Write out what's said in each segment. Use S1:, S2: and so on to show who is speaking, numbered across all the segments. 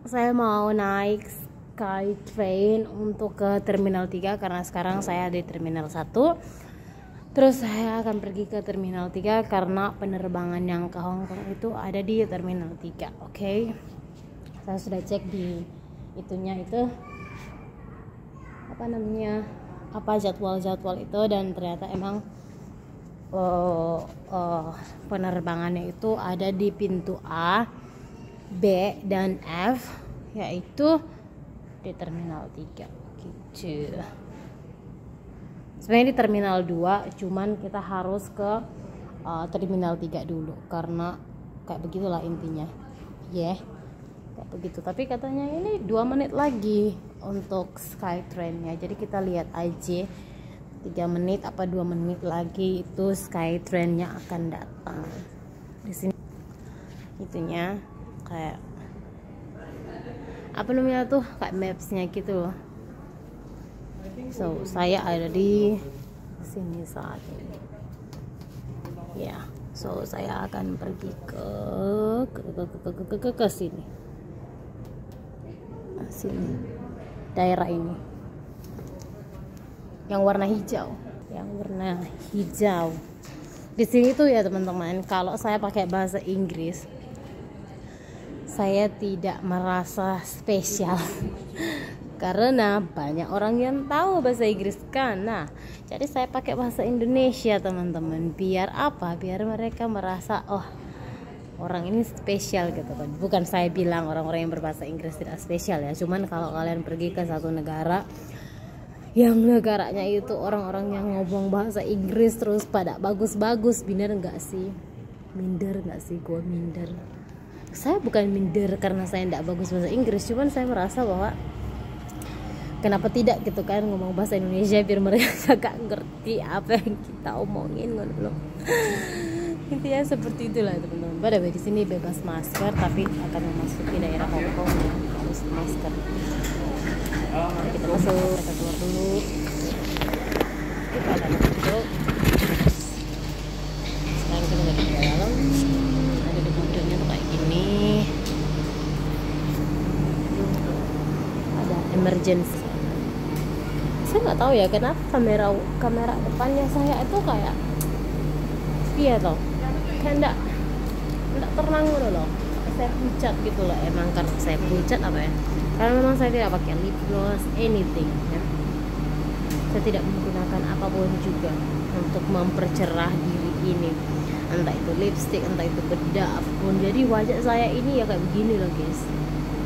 S1: Saya mau naik Skytrain untuk ke Terminal 3 karena sekarang saya di Terminal 1. Terus saya akan pergi ke Terminal 3 karena penerbangan yang ke Hong Kong itu ada di Terminal 3. Oke. Saya sudah cek di itunya itu apa jadwal-jadwal itu, dan ternyata emang penerbangannya itu ada di pintu A, B, dan F, yaitu di Terminal 3 gitu. Sebenarnya di Terminal 2, cuman kita harus ke Terminal 3 dulu karena kayak begitulah intinya. Kayak begitu. Tapi katanya ini 2 menit lagi untuk Skytrain-nya. Jadi kita lihat aja 3 menit apa 2 menit lagi itu Skytrain-nya akan datang. Di sini itunya kayak apa namanya tuh, kayak maps-nya gitu loh. So, saya ada di sini saat ini. Ya, so saya akan pergi ke sini. Sini. Daerah ini. Yang warna hijau. Di sini tuh ya teman-teman, kalau saya pakai bahasa Inggris saya tidak merasa spesial karena banyak orang yang tahu bahasa Inggris kan. Nah, jadi saya pakai bahasa Indonesia teman-teman. Biar apa? Biar mereka merasa oh, orang ini spesial gitu kan. Bukan saya bilang orang-orang yang berbahasa Inggris tidak spesial ya. Cuman kalau kalian pergi ke satu negara yang negaranya itu orang-orang yang ngomong bahasa Inggris terus pada bagus-bagus, minder nggak sih? Gue minder. Saya bukan minder karena saya tidak bagus bahasa Inggris, cuman saya merasa bahwa kenapa tidak gitu kan ngomong bahasa Indonesia biar mereka gak ngerti apa yang kita omongin gitu loh. Intinya seperti itulah teman-teman. By the way, di sini bebas masker tapi akan memasuki daerah Hong Kong yang harus masker. Kita masuk, kita keluar dulu. Kita akan masuk. Sekarang kita lagi di dalam. Ada di modelnya tuh kayak gini. Ada emergency. Saya nggak tahu ya kenapa kamera depannya saya itu kayak iya toh, kayak enggak terang gitu loh. Saya pucat gitu loh. Emang karena saya pucat apa ya? Karena memang saya tidak pakai lip gloss anything ya. Saya tidak menggunakan apapun juga untuk mempercerah diri ini, entah itu lipstick, entah itu bedak apapun. Jadi wajah saya ini ya kayak begini loh guys.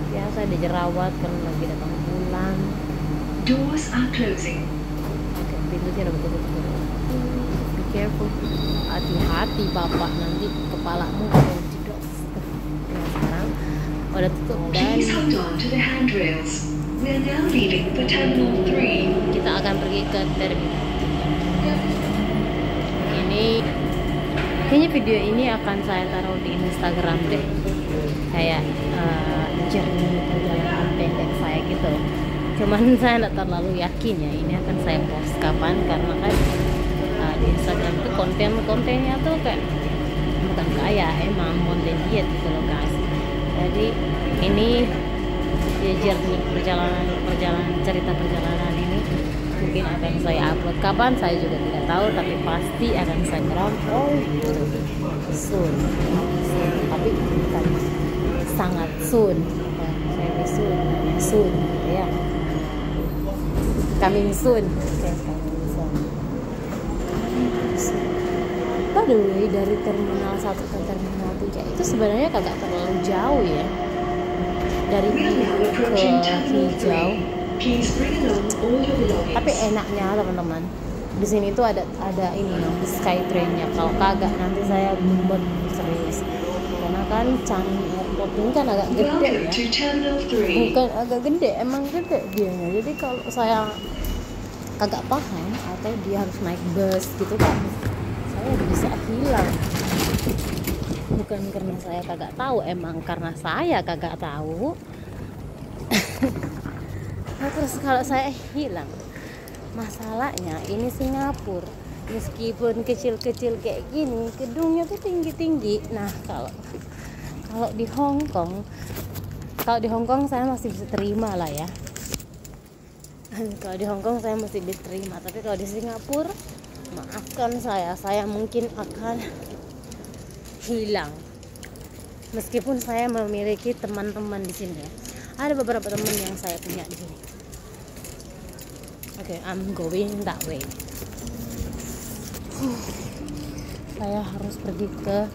S1: Ya saya ada jerawat karena lagi datang bulan.
S2: Doors are closing.
S1: Oke, pintunya udah betul-betul. Be careful. Hati-hati bapak, nanti kepalamu kalau jedok. Nah, sekarang udah tutup dan
S2: Please hold on to the handrails. We are now leaving for Terminal 3.
S1: kita akan pergi ke terminal. Ini kayaknya video ini akan saya taruh di Instagram deh, kayak journey perjalanan pendek saya gitu. Cuman saya tidak terlalu yakin ya ini akan saya post kapan, karena kan di Instagram itu kontennya tuh kayak bukan kayak emang konten diet gitu loh guys. Jadi ini ya journey cerita perjalanan ini mungkin akan saya upload kapan saya juga tidak tahu, tapi pasti akan saya soon. Tapi bukan sangat soon, saya soon ya, coming soon. Oke, coming soon. By the way, dari Terminal 1 ke Terminal 3 itu sebenarnya kagak terlalu jauh ya. Dari biru ke hijau. Tapi enaknya teman-teman, di sini tuh ada ini Skytrain-nya. Kalau kagak nanti saya bumbet serius. Karena kan Changi Airport ini kan agak gede ya. Bukan agak gede, emang gede dianya. Jadi kalau saya kagak paham atau dia harus naik bus gitu kan, saya bisa hilang. Bukan karena saya kagak tahu, emang karena saya kagak tahu. Nah, terus kalau saya hilang, masalahnya ini Singapura, meskipun kecil-kecil kayak gini, gedungnya tuh tinggi-tinggi. Nah, kalau di Hong Kong, Kalau di Hong Kong saya masih bisa terima lah ya. Kalau di Hong Kong saya masih bisa terima, tapi kalau di Singapura, maafkan saya mungkin akan hilang. Meskipun saya memiliki teman-teman di sini ya. Ada beberapa teman yang saya punya di sini. Oke, I'm going that way. Saya harus pergi ke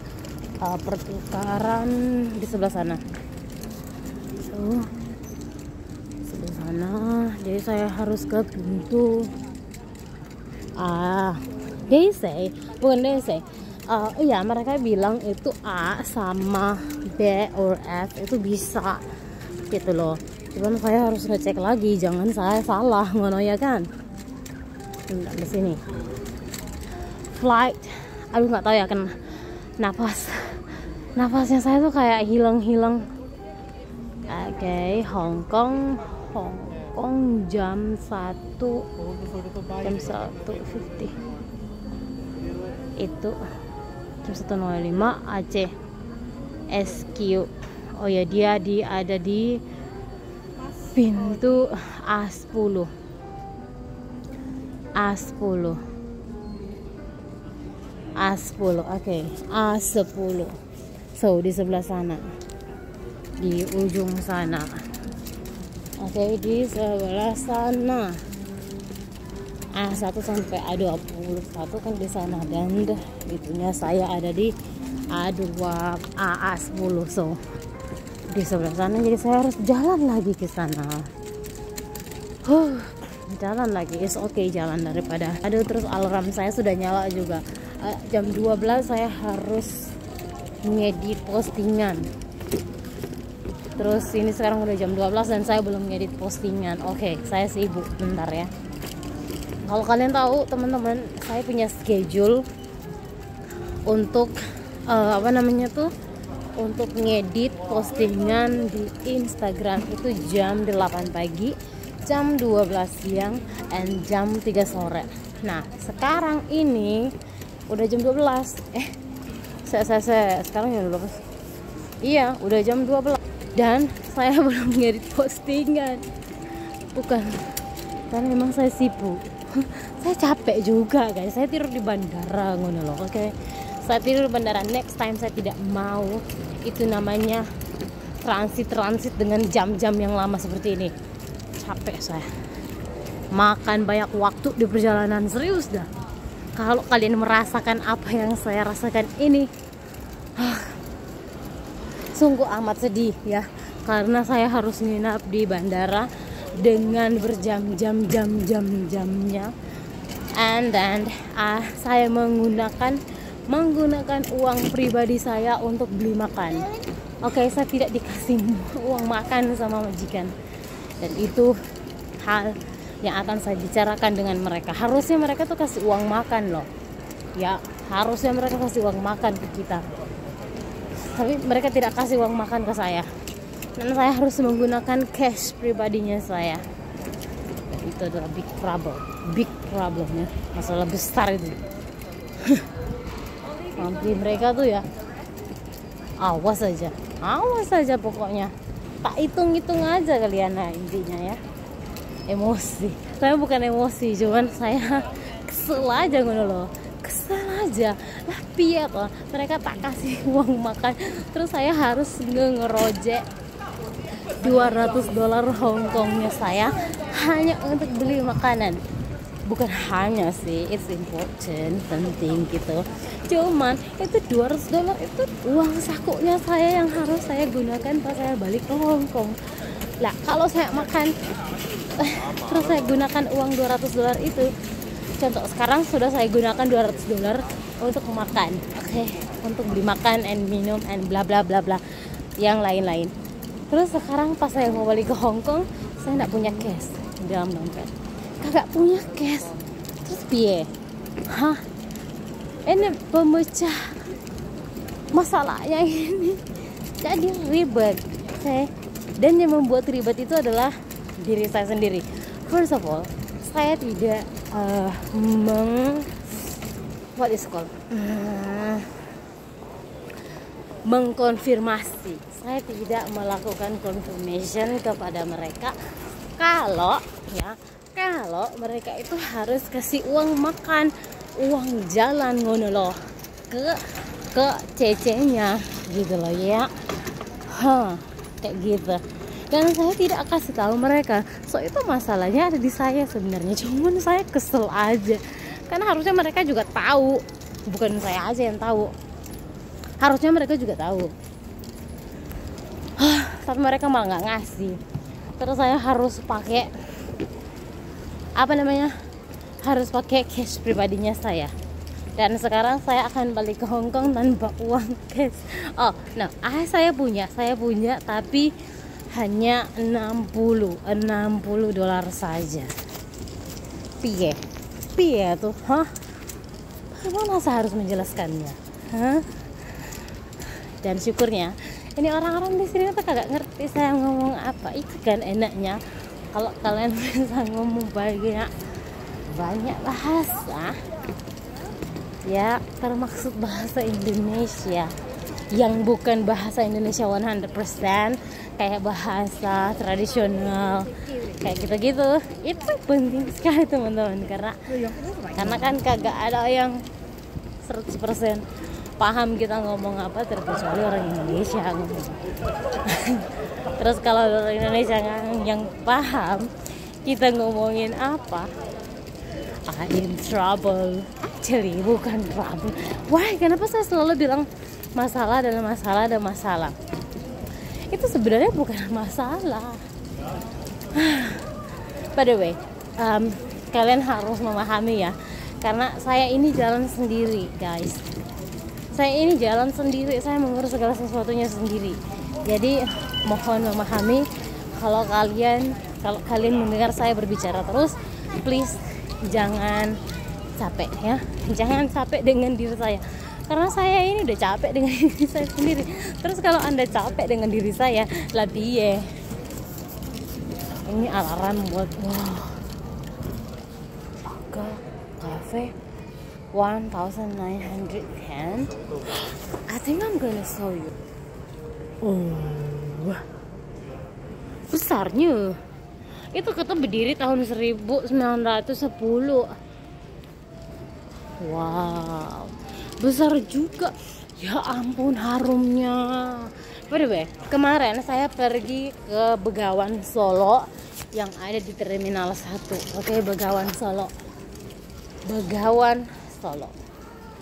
S1: pertukaran di sebelah sana. Sebelah sana. Jadi saya harus ke pintu. They say, iya mereka bilang itu A sama B or F itu bisa gitu loh. Cuman saya harus ngecek lagi, jangan saya salah ngono ya kan. Enggak di sini. Flight, aduh nggak tahu ya kan nafasnya saya tuh kayak hilang. Oke, Hong Kong jam 1:50 itu jam 1:05 Aceh SQ. Oh ya, dia ada di pintu A10. Oke, A10. So di sebelah sana, di ujung sana. Oke, di sebelah sana. A1 sampai A21 kan di sana, dan itunya saya ada di A10. So di sebelah sana, jadi saya harus jalan lagi ke sana. Jalan lagi, is okay jalan daripada terus alarm saya sudah nyala juga. Jam 12 saya harus ngedit postingan. Terus ini sekarang udah jam 12 dan saya belum ngedit postingan. Oke, saya sibuk bentar ya. Kalau kalian tahu teman-teman, saya punya schedule untuk untuk ngedit postingan di Instagram itu jam 8 pagi, jam 12 siang, dan jam 3 sore. Nah, sekarang ini udah jam 12. Saya sekarang jam 12. Iya, udah jam 12 dan saya belum ngedit postingan. Bukan, karena memang saya sibuk. Saya capek juga guys, saya tidur di bandara ngono loh. Oke. Saya tidur di bandara. Next time saya tidak mau itu namanya transit dengan jam-jam yang lama seperti ini. Capek saya. Makan banyak waktu di perjalanan, serius dah. Kalau kalian merasakan apa yang saya rasakan ini, sungguh amat sedih ya, karena saya harus nginap di bandara dengan berjam-jamnya, and then saya menggunakan uang pribadi saya untuk beli makan. Oke, saya tidak dikasih uang makan sama majikan, dan itu hal yang akan saya bicarakan dengan mereka. Harusnya mereka tuh kasih uang makan loh ya, harusnya mereka kasih uang makan ke kita, tapi mereka tidak kasih uang makan ke saya, dan saya harus menggunakan cash pribadinya saya. Dan itu adalah big problem ya, masalah besar itu. Nanti mereka tuh ya, awas saja pokoknya, tak hitung aja kalian. Nah intinya ya, emosi. Saya bukan emosi, cuman saya kesel aja ngono loh. Kesel aja lah, piye toh mereka tak kasih uang makan, terus saya harus ngerojek $200 Hong Kongnya saya hanya untuk beli makanan. Bukan hanya sih, it's important, penting gitu, cuman itu $200 itu uang sakunya saya yang harus saya gunakan pas saya balik ke Hong Kong. Lah kalau saya makan terus saya gunakan uang $200 itu, contoh sekarang sudah saya gunakan $200 untuk makan, oke, untuk beli makan and minum and bla bla bla bla yang lain-lain. Terus sekarang pas saya mau balik ke Hong Kong, saya nggak punya cash di dalam dompet, kagak punya cash. Terus piye? Ini pemecah masalahnya ini jadi ribet. Oke. Dan yang membuat ribet itu adalah diri saya sendiri. First of all, saya tidak mengkonfirmasi. Saya tidak melakukan confirmation kepada mereka kalau mereka itu harus kasih uang makan, uang jalan ngono loh ke cecenya gitu loh ya. Kayak gitu. Dan saya tidak kasih tahu mereka. So itu masalahnya ada di saya sebenarnya. Cuman saya kesel aja. Karena harusnya mereka juga tahu. Bukan saya aja yang tahu. Harusnya mereka juga tahu. Tapi mereka malah nggak ngasih. Terus saya harus pakai harus pakai cash pribadinya saya. Dan sekarang saya akan balik ke Hong Kong tanpa uang cash. Ayah saya punya tapi hanya 60 dolar saja. Piye tuh? Bagaimana saya harus menjelaskannya? Dan syukurnya ini orang-orang di sini tuh kagak ngerti saya ngomong apa. Itu kan enaknya kalau kalian bisa ngomong banyak bahasa, ya termaksud bahasa Indonesia yang bukan bahasa Indonesia 100%, kayak bahasa tradisional kayak gitu-gitu. Itu penting sekali teman-teman, karena kan kagak ada yang 100% paham kita ngomong apa terkecuali orang Indonesia ngomong. Terus kalau orang Indonesia yang paham kita ngomongin apa, I'm in trouble. Actually bukan trouble. Why? Kenapa saya selalu bilang masalah dalam masalah ada masalah? Itu sebenarnya bukan masalah. By the way, kalian harus memahami ya, karena saya ini jalan sendiri guys. Saya mengurus segala sesuatunya sendiri. Jadi mohon memahami kalau kalian mendengar saya berbicara terus, please jangan capek ya. Jangan capek dengan diri saya. Karena saya ini udah capek dengan diri saya sendiri. Terus kalau Anda capek dengan diri saya, lah piye? Ini alarm buat ke cafe 1910. I think I'm gonna show you. Besarnya. Itu kata berdiri tahun 1910. Wow, besar juga. Ya ampun, harumnya. By the way, kemarin saya pergi ke Begawan Solo yang ada di Terminal 1. Oke, Begawan Solo.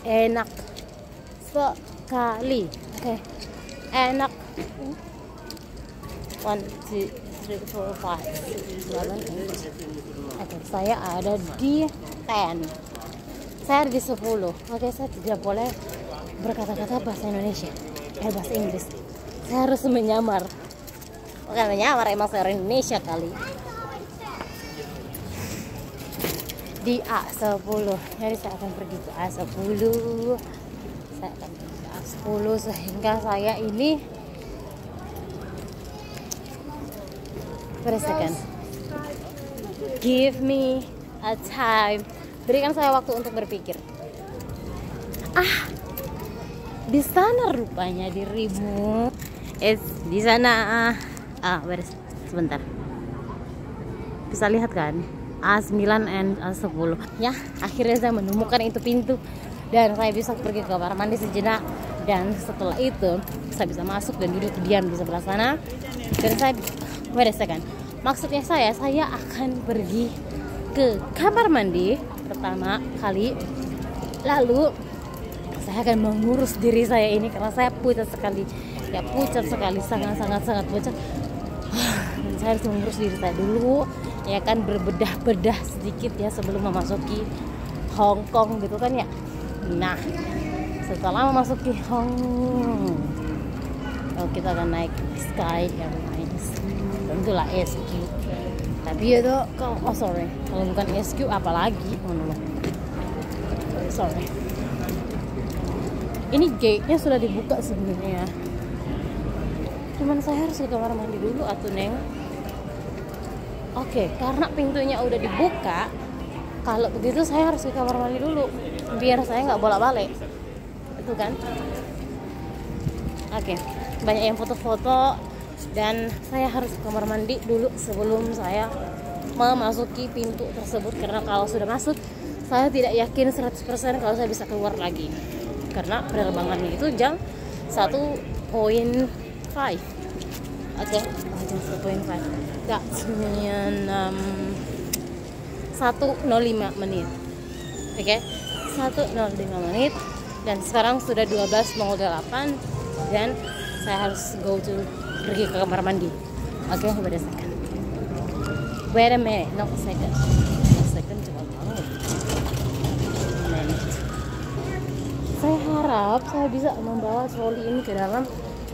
S1: Enak sekali. Oke. Enak. 1, 2, 3, 4, 5, 6, 7. Oke, saya ada di 10. Saya ada di 10. Oke, saya tidak boleh berkata-kata bahasa Indonesia. Bahasa Inggris. Saya harus menyamar. Bukan menyamar, emang saya orang Indonesia kali. Di A10. Jadi saya akan pergi ke A10. Saya akan pergi ke A10 sehingga saya ini berdasarkan. Give me a time. Berikan saya waktu untuk berpikir. Di sana rupanya dirimu. Di sana. Beres. Sebentar. Bisa lihat kan? A9 and A10. Ya, akhirnya saya menemukan itu pintu dan saya bisa pergi ke kamar mandi sejenak. Dan setelah itu saya bisa masuk dan duduk diam di sebelah sana. Dan saya bereskan. Maksudnya saya akan pergi ke kamar mandi pertama kali, lalu saya akan mengurus diri saya ini karena saya pucat sekali, sangat pucat. Dan saya harus mengurus diri saya dulu, ya kan, berbedah sedikit ya sebelum memasuki Hong Kong gitu kan ya. Nah, setelah memasuki Hong Kong, kita akan naik Sky Airlines, tentulah SQ. Tapi itu kalau bukan SQ apalagi, sorry. Ini gate-nya sudah dibuka sebenarnya. Cuman saya harus ke kamar mandi dulu atuh Neng. Oke, karena pintunya udah dibuka, kalau begitu saya harus ke kamar mandi dulu biar saya nggak bolak-balik. Itu kan. Oke, banyak yang foto-foto dan saya harus ke kamar mandi dulu sebelum saya memasuki pintu tersebut, karena kalau sudah masuk saya tidak yakin 100% kalau saya bisa keluar lagi, karena penerbangannya itu jam 1.5. Oke, jam 1.5. That's 1.05 menit. Oke, 1.05 menit. Dan sekarang sudah 12.08 dan saya harus pergi ke kamar mandi. Oke, wait a second. Wait a minute, not a second. A second cepat banget. A minute. Saya harap saya bisa membawa troli ini ke dalam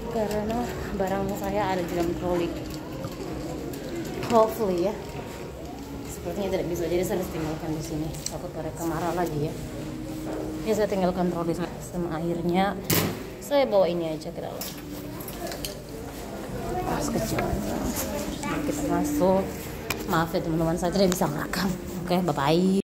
S1: karena barang saya ada di dalam troli. Hopefully ya. Sepertinya tidak bisa, jadi saya harus tinggalkan di sini. Takut mereka marah lagi ya. Ya saya tinggalkan troli sama akhirnya saya bawa ini aja ke dalam. Tas kecil. Kita masuk. Maaf ya teman-teman, saya tidak bisa merekam. Oke, bye bye.